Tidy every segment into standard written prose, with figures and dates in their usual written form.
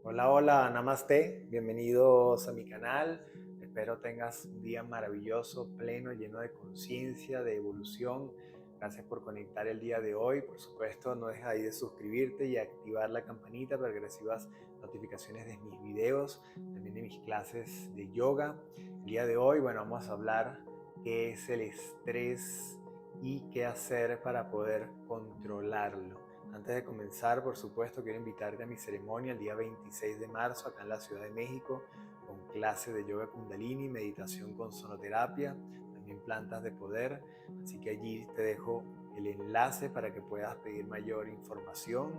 Hola, hola, namaste, bienvenidos a mi canal. Espero tengas un día maravilloso, pleno, lleno de conciencia, de evolución. Gracias por conectar el día de hoy. Por supuesto, no dejes ahí de suscribirte y activar la campanita para que recibas notificaciones de mis videos, también de mis clases de yoga. El día de hoy, bueno, vamos a hablar qué es el estrés y qué hacer para poder controlarlo. Antes de comenzar, por supuesto, quiero invitarte a mi ceremonia el día 26 de marzo acá en la Ciudad de México, con clase de yoga kundalini, meditación con sonoterapia, también plantas de poder. Así que allí te dejo el enlace para que puedas pedir mayor información.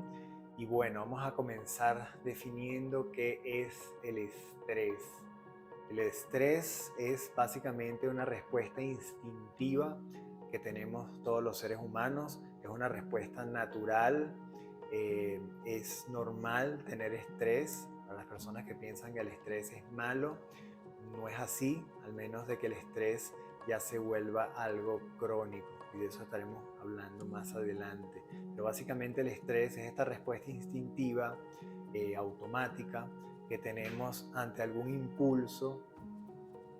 Y bueno, vamos a comenzar definiendo qué es el estrés. El estrés es básicamente una respuesta instintiva que tenemos todos los seres humanos. Es una respuesta natural. Es normal tener estrés. Para las personas que piensan que el estrés es malo, no es así, al menos de que el estrés ya se vuelva algo crónico. Y de eso estaremos hablando más adelante. Pero básicamente el estrés es esta respuesta instintiva, automática, que tenemos ante algún impulso,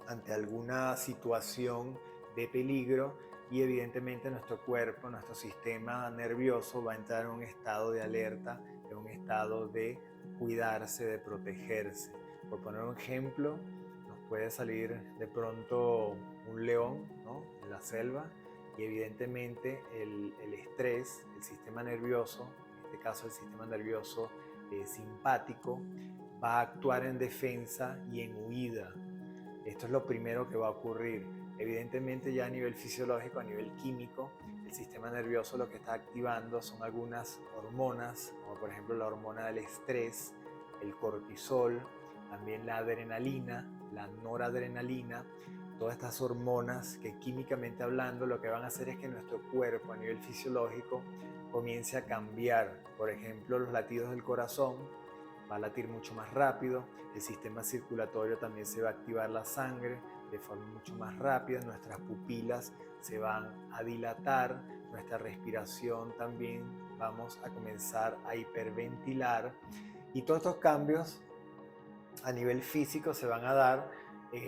ante alguna situación de peligro, y evidentemente nuestro cuerpo, nuestro sistema nervioso va a entrar en un estado de alerta, en un estado de cuidarse, de protegerse. Por poner un ejemplo, nos puede salir de pronto un león, ¿no?, en la selva, y evidentemente el estrés, el sistema nervioso, en este caso el sistema nervioso simpático, va a actuar en defensa y en huida. Esto es lo primero que va a ocurrir. Evidentemente ya a nivel fisiológico, a nivel químico, el sistema nervioso lo que está activando son algunas hormonas, como por ejemplo la hormona del estrés, el cortisol, también la adrenalina, la noradrenalina. Todas estas hormonas que químicamente hablando lo que van a hacer es que nuestro cuerpo a nivel fisiológico comience a cambiar. Por ejemplo, los latidos del corazón va a latir mucho más rápido, el sistema circulatorio también se va a activar, la sangre de forma mucho más rápida, nuestras pupilas se van a dilatar, nuestra respiración también vamos a comenzar a hiperventilar, y todos estos cambios a nivel físico se van a dar.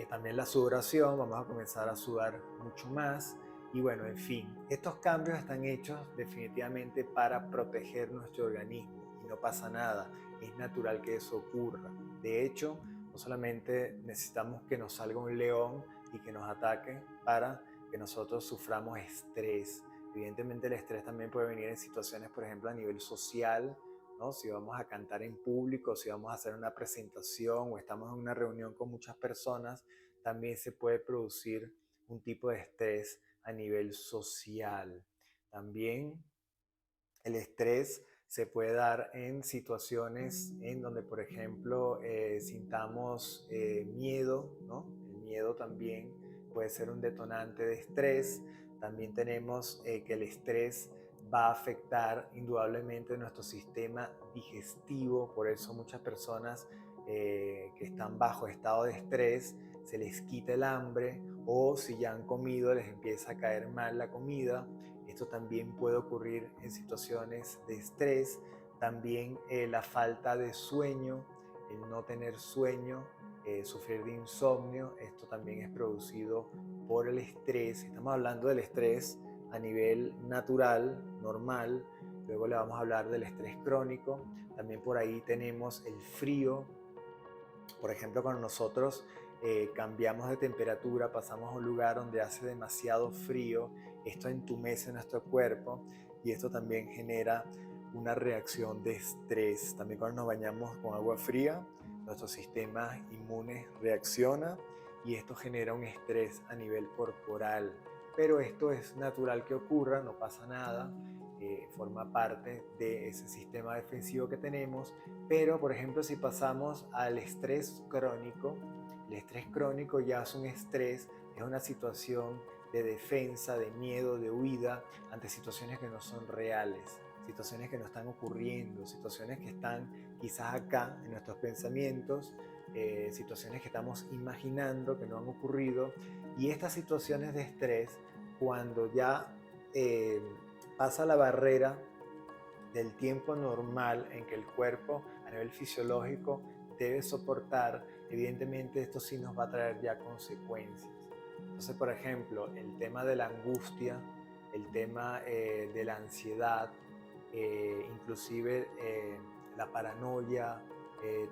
También la sudoración, vamos a comenzar a sudar mucho más. Y bueno, en fin, estos cambios están hechos definitivamente para proteger nuestro organismo y no pasa nada, es natural que eso ocurra. De hecho, no solamente necesitamos que nos salga un león y que nos ataque para que nosotros suframos estrés. Evidentemente el estrés también puede venir en situaciones, por ejemplo, a nivel social, ¿no? Si vamos a cantar en público, si vamos a hacer una presentación o estamos en una reunión con muchas personas, también se puede producir un tipo de estrés a nivel social. También el estrés se puede dar en situaciones en donde, por ejemplo, sintamos miedo, ¿no? El miedo también puede ser un detonante de estrés. También tenemos que el estrés va a afectar indudablemente nuestro sistema digestivo. Por eso muchas personas que están bajo estado de estrés se les quita el hambre, o si ya han comido les empieza a caer mal la comida. Esto también puede ocurrir en situaciones de estrés. También la falta de sueño, el no tener sueño, sufrir de insomnio. Esto también es producido por el estrés. Estamos hablando del estrés a nivel natural, normal. Luego le vamos a hablar del estrés crónico. También por ahí tenemos el frío. Por ejemplo, cuando nosotros cambiamos de temperatura, pasamos a un lugar donde hace demasiado frío, esto entumece nuestro cuerpo y esto también genera una reacción de estrés. También cuando nos bañamos con agua fría, nuestro sistema inmune reacciona y esto genera un estrés a nivel corporal. Pero esto es natural que ocurra, no pasa nada, forma parte de ese sistema defensivo que tenemos. Pero, por ejemplo, si pasamos al estrés crónico, el estrés crónico ya es un estrés, es una situación de defensa, de miedo, de huida ante situaciones que no son reales, situaciones que no están ocurriendo, situaciones que están quizás acá en nuestros pensamientos, situaciones que estamos imaginando que no han ocurrido. Y estas situaciones de estrés, cuando ya pasa la barrera del tiempo normal en que el cuerpo a nivel fisiológico debe soportar, evidentemente esto sí nos va a traer ya consecuencias. Entonces, por ejemplo, el tema de la angustia, el tema de la ansiedad, inclusive la paranoia,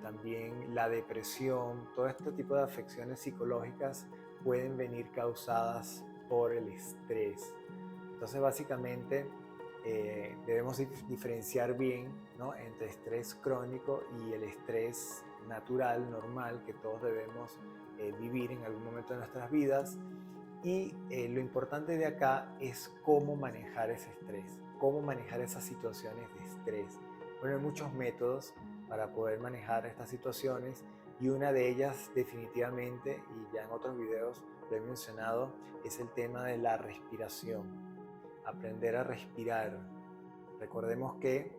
también la depresión, todo este tipo de afecciones psicológicas pueden venir causadas por el estrés. Entonces, básicamente, debemos diferenciar bien, ¿no?, entre estrés crónico y el estrés natural, normal, que todos debemos vivir en algún momento de nuestras vidas. Y lo importante de acá es cómo manejar ese estrés, cómo manejar esas situaciones de estrés. Bueno, hay muchos métodos para poder manejar estas situaciones y una de ellas definitivamente, y ya en otros videos lo he mencionado, es el tema de la respiración. Aprender a respirar. Recordemos que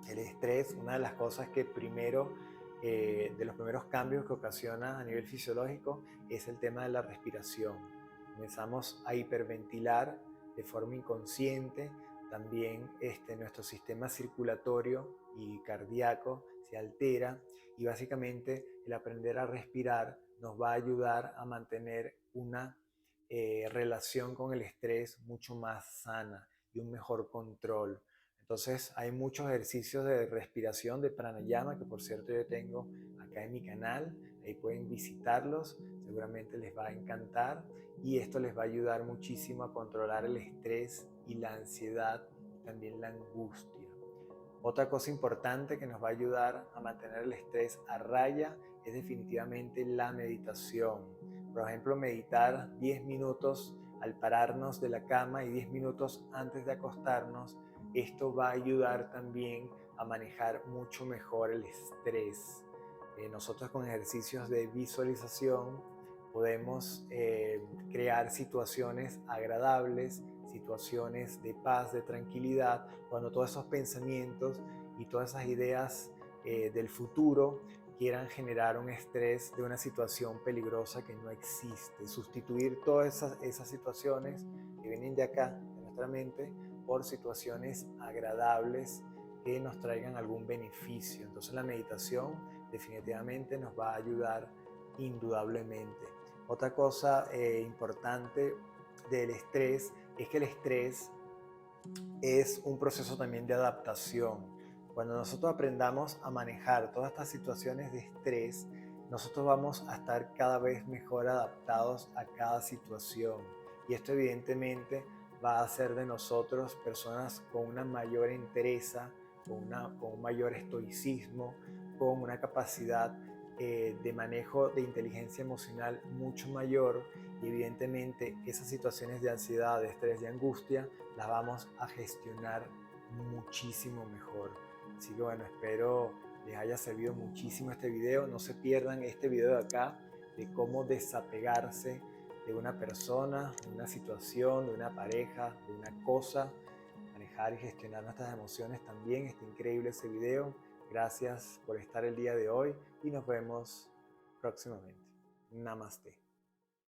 el estrés, una de las cosas que primero, de los primeros cambios que ocasiona a nivel fisiológico, es el tema de la respiración. Comenzamos a hiperventilar de forma inconsciente, también nuestro sistema circulatorio y cardíaco se altera y básicamente el aprender a respirar nos va a ayudar a mantener una relación con el estrés mucho más sana y un mejor control. Entonces hay muchos ejercicios de respiración, de pranayama, que por cierto yo tengo acá en mi canal, ahí pueden visitarlos, seguramente les va a encantar y esto les va a ayudar muchísimo a controlar el estrés y la ansiedad y también la angustia. Otra cosa importante que nos va a ayudar a mantener el estrés a raya es definitivamente la meditación. Por ejemplo, meditar 10 minutos al pararnos de la cama y 10 minutos antes de acostarnos. Esto va a ayudar también a manejar mucho mejor el estrés. Nosotros con ejercicios de visualización podemos crear situaciones agradables, situaciones de paz, de tranquilidad, cuando todos esos pensamientos y todas esas ideas del futuro quieran generar un estrés de una situación peligrosa que no existe. Sustituir todas esas situaciones que vienen de acá, de nuestra mente, por situaciones agradables que nos traigan algún beneficio. Entonces la meditación definitivamente nos va a ayudar indudablemente. Otra cosa importante del estrés es que el estrés es un proceso también de adaptación. Cuando nosotros aprendamos a manejar todas estas situaciones de estrés, nosotros vamos a estar cada vez mejor adaptados a cada situación. Y esto evidentemente va a hacer de nosotros personas con una mayor entereza, con un mayor estoicismo, con una capacidad de manejo de inteligencia emocional mucho mayor y evidentemente esas situaciones de ansiedad, de estrés, de angustia las vamos a gestionar muchísimo mejor. Así que bueno, espero les haya servido muchísimo este video. No se pierdan este video de acá de cómo desapegarse de una persona, de una situación, de una pareja, de una cosa. Manejar y gestionar nuestras emociones también. Está increíble ese video. Gracias por estar el día de hoy y nos vemos próximamente. Namaste.